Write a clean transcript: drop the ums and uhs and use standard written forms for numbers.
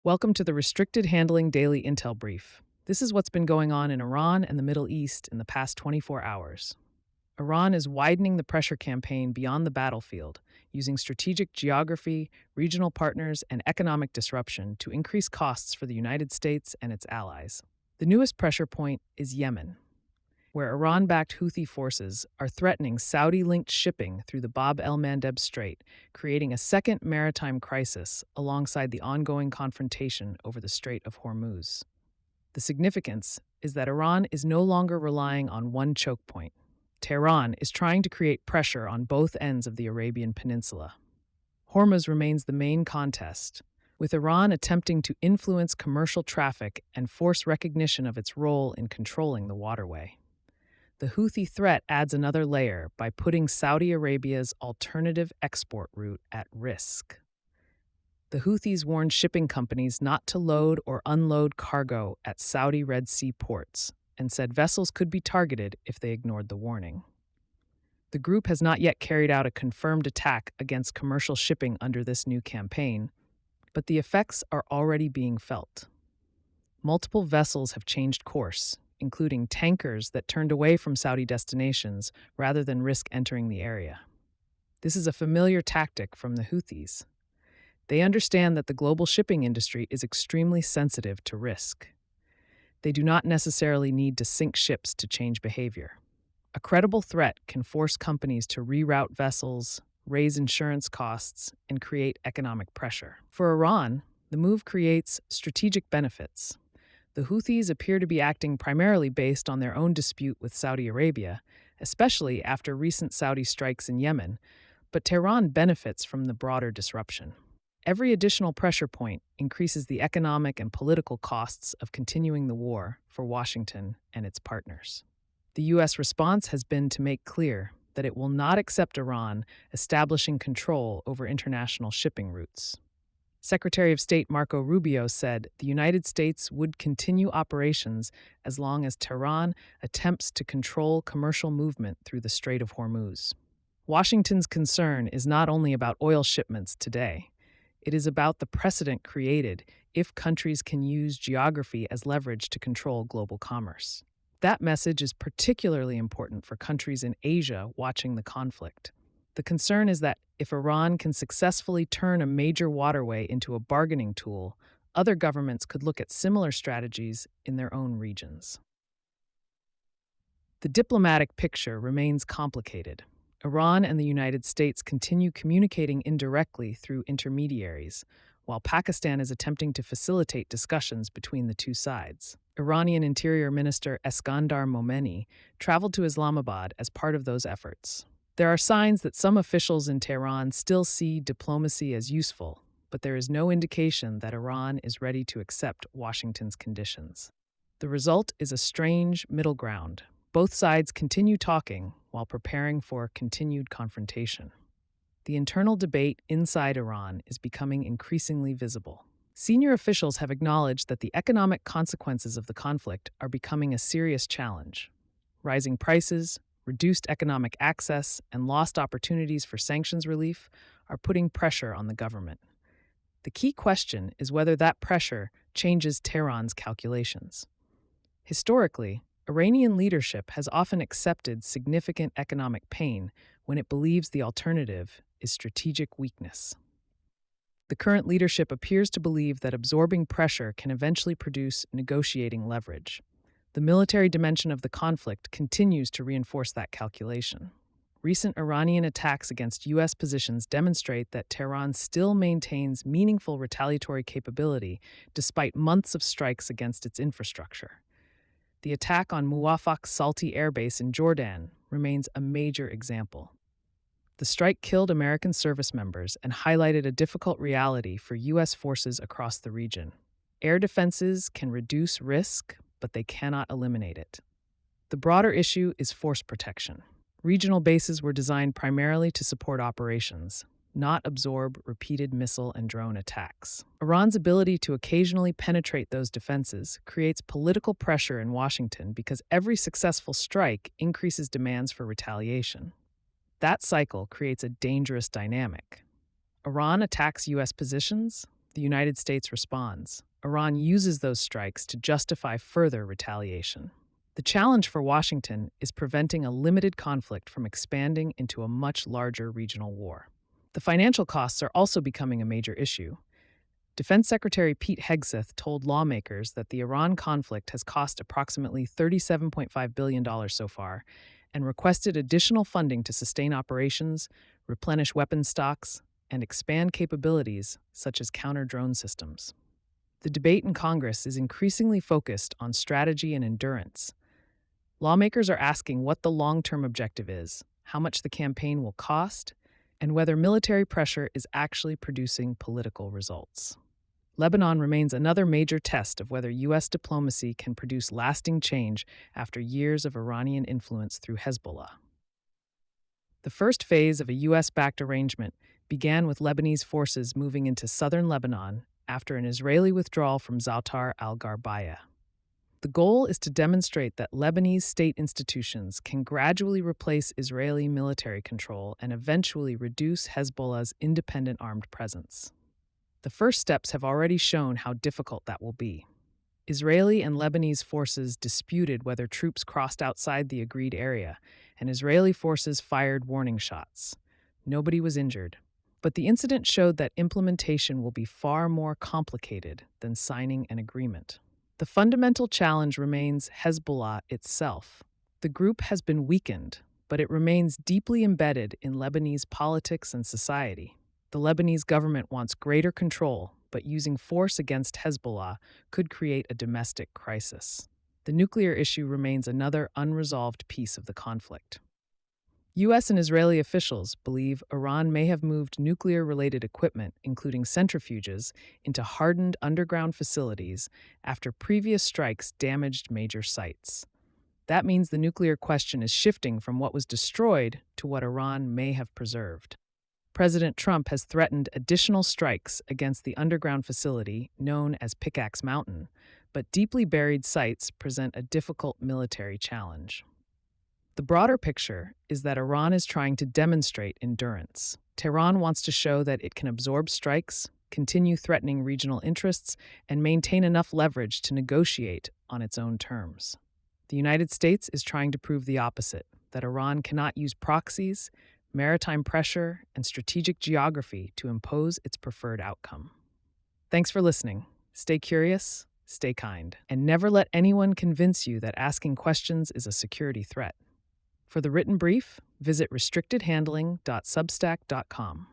Welcome to the Restricted Handling Daily Intel Brief. This is what's been going on in Iran and the Middle East in the past 24 hours. Iran is widening the pressure campaign beyond the battlefield, using strategic geography, regional partners, and economic disruption to increase costs for the United States and its allies. The newest pressure point is Yemen, where Iran-backed Houthi forces are threatening Saudi-linked shipping through the Bab el-Mandeb Strait, creating a second maritime crisis alongside the ongoing confrontation over the Strait of Hormuz. The significance is that Iran is no longer relying on one choke point. Tehran is trying to create pressure on both ends of the Arabian Peninsula. Hormuz remains the main contest, with Iran attempting to influence commercial traffic and force recognition of its role in controlling the waterway. The Houthi threat adds another layer by putting Saudi Arabia's alternative export route at risk. The Houthis warned shipping companies not to load or unload cargo at Saudi Red Sea ports and said vessels could be targeted if they ignored the warning. The group has not yet carried out a confirmed attack against commercial shipping under this new campaign, but the effects are already being felt. Multiple vessels have changed course, including tankers that turned away from Saudi destinations rather than risk entering the area. This is a familiar tactic from the Houthis. They understand that the global shipping industry is extremely sensitive to risk. They do not necessarily need to sink ships to change behavior. A credible threat can force companies to reroute vessels, raise insurance costs, and create economic pressure. For Iran, the move creates strategic benefits. The Houthis appear to be acting primarily based on their own dispute with Saudi Arabia, especially after recent Saudi strikes in Yemen, but Tehran benefits from the broader disruption. Every additional pressure point increases the economic and political costs of continuing the war for Washington and its partners. The U.S. response has been to make clear that it will not accept Iran establishing control over international shipping routes. Secretary of State Marco Rubio said the United States would continue operations as long as Tehran attempts to control commercial movement through the Strait of Hormuz. Washington's concern is not only about oil shipments today. It is about the precedent created if countries can use geography as leverage to control global commerce. That message is particularly important for countries in Asia watching the conflict. The concern is that if Iran can successfully turn a major waterway into a bargaining tool, other governments could look at similar strategies in their own regions. The diplomatic picture remains complicated. Iran and the United States continue communicating indirectly through intermediaries, while Pakistan is attempting to facilitate discussions between the two sides. Iranian Interior Minister Eskandar Momeni traveled to Islamabad as part of those efforts. There are signs that some officials in Tehran still see diplomacy as useful, but there is no indication that Iran is ready to accept Washington's conditions. The result is a strange middle ground. Both sides continue talking while preparing for continued confrontation. The internal debate inside Iran is becoming increasingly visible. Senior officials have acknowledged that the economic consequences of the conflict are becoming a serious challenge. Rising prices, reduced economic access, and lost opportunities for sanctions relief are putting pressure on the government. The key question is whether that pressure changes Tehran's calculations. Historically, Iranian leadership has often accepted significant economic pain when it believes the alternative is strategic weakness. The current leadership appears to believe that absorbing pressure can eventually produce negotiating leverage. The military dimension of the conflict continues to reinforce that calculation. Recent Iranian attacks against U.S. positions demonstrate that Tehran still maintains meaningful retaliatory capability despite months of strikes against its infrastructure. The attack on Muwafaq Salti Air Base in Jordan remains a major example. The strike killed American service members and highlighted a difficult reality for U.S. forces across the region. Air defenses can reduce risk, but they cannot eliminate it. The broader issue is force protection. Regional bases were designed primarily to support operations, not absorb repeated missile and drone attacks. Iran's ability to occasionally penetrate those defenses creates political pressure in Washington because every successful strike increases demands for retaliation. That cycle creates a dangerous dynamic. Iran attacks U.S. positions, The United States responds. Iran uses those strikes to justify further retaliation. The challenge for Washington is preventing a limited conflict from expanding into a much larger regional war. The financial costs are also becoming a major issue. Defense Secretary Pete Hegseth told lawmakers that the Iran conflict has cost approximately $37.5 billion so far and requested additional funding to sustain operations, replenish weapons stocks, and expand capabilities such as counter-drone systems. The debate in Congress is increasingly focused on strategy and endurance. Lawmakers are asking what the long-term objective is, how much the campaign will cost, and whether military pressure is actually producing political results. Lebanon remains another major test of whether U.S. diplomacy can produce lasting change after years of Iranian influence through Hezbollah. The first phase of a U.S.-backed arrangement began with Lebanese forces moving into southern Lebanon after an Israeli withdrawal from Za'atar al-Gharbaya. The goal is to demonstrate that Lebanese state institutions can gradually replace Israeli military control and eventually reduce Hezbollah's independent armed presence. The first steps have already shown how difficult that will be. Israeli and Lebanese forces disputed whether troops crossed outside the agreed area, and Israeli forces fired warning shots. Nobody was injured, but the incident showed that implementation will be far more complicated than signing an agreement. The fundamental challenge remains Hezbollah itself. The group has been weakened, but it remains deeply embedded in Lebanese politics and society. The Lebanese government wants greater control, but using force against Hezbollah could create a domestic crisis. The nuclear issue remains another unresolved piece of the conflict. U.S. and Israeli officials believe Iran may have moved nuclear-related equipment, including centrifuges, into hardened underground facilities after previous strikes damaged major sites. That means the nuclear question is shifting from what was destroyed to what Iran may have preserved. President Trump has threatened additional strikes against the underground facility known as Pickaxe Mountain, but deeply buried sites present a difficult military challenge. The broader picture is that Iran is trying to demonstrate endurance. Tehran wants to show that it can absorb strikes, continue threatening regional interests, and maintain enough leverage to negotiate on its own terms. The United States is trying to prove the opposite, that Iran cannot use proxies, maritime pressure, and strategic geography to impose its preferred outcome. Thanks for listening. Stay curious, stay kind, and never let anyone convince you that asking questions is a security threat. For the written brief, visit restrictedhandling.substack.com.